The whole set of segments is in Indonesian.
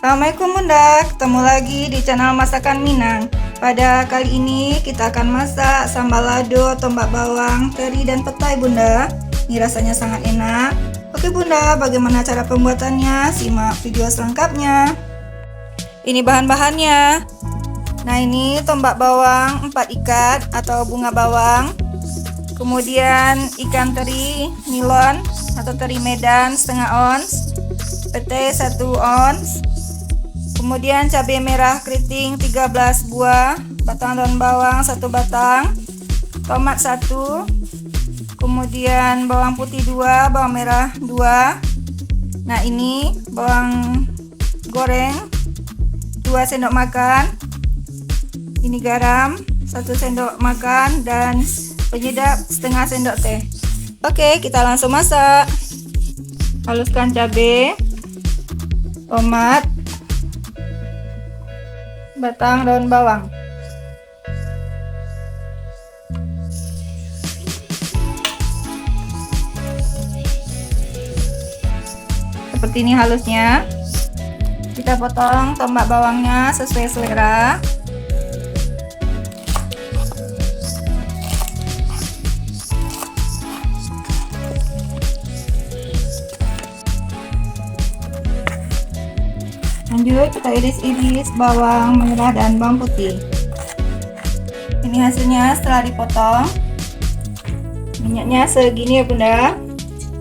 Assalamualaikum Bunda, ketemu lagi di channel Masakan Minang. Pada kali ini kita akan masak sambal lado, tombak bawang, teri dan petai Bunda. Ini rasanya sangat enak. Oke Bunda, bagaimana cara pembuatannya? Simak video selengkapnya. Ini bahan-bahannya. Nah, ini tombak bawang 4 ikat atau bunga bawang. Kemudian ikan teri nilon atau teri Medan setengah ons, petai 1 ons. Kemudian cabai merah keriting 13 buah, batang daun bawang 1 batang, tomat 1, kemudian bawang putih 2, bawang merah 2. Nah, ini bawang goreng 2 sendok makan. Ini garam 1 sendok makan dan penyedap setengah sendok teh. Oke, kita langsung masak. Haluskan cabai, tomat, batang daun bawang. Seperti ini halusnya. Kita potong tombak bawangnya sesuai selera. Lanjut kita iris-iris bawang merah dan bawang putih. Ini hasilnya setelah dipotong. Minyaknya segini ya Bunda.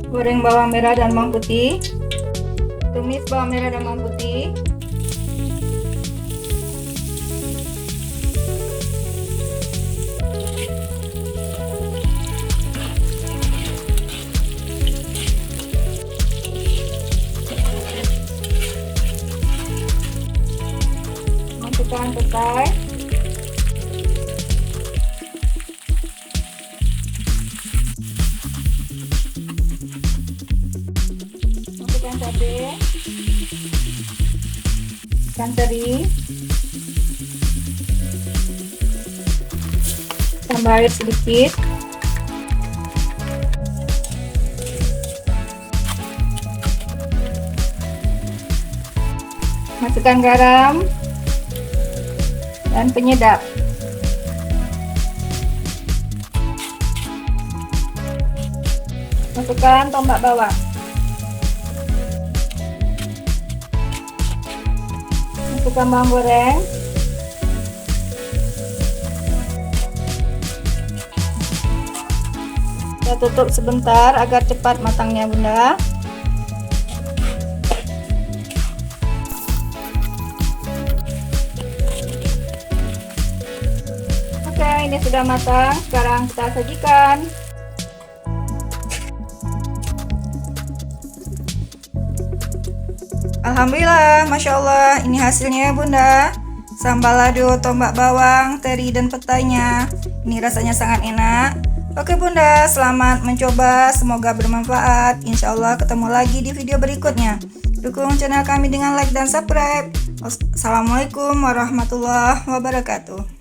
Goreng bawang merah dan bawang putih. Tumis bawang merah dan bawang putih. Masukkan petai, masukkan cabai, ikan teri, tambah air sedikit, masukkan garam dan penyedap. Masukkan tombak bawang. Masukkan bawang goreng. Kita tutup sebentar agar cepat matangnya Bunda. Ini sudah matang, sekarang kita sajikan. Alhamdulillah, Masya Allah, ini hasilnya Bunda. Sambal lado, tombak bawang, teri dan petainya. Ini rasanya sangat enak. Oke Bunda, selamat mencoba, semoga bermanfaat. Insya Allah ketemu lagi di video berikutnya. Dukung channel kami dengan like dan subscribe. Assalamualaikum warahmatullahi wabarakatuh.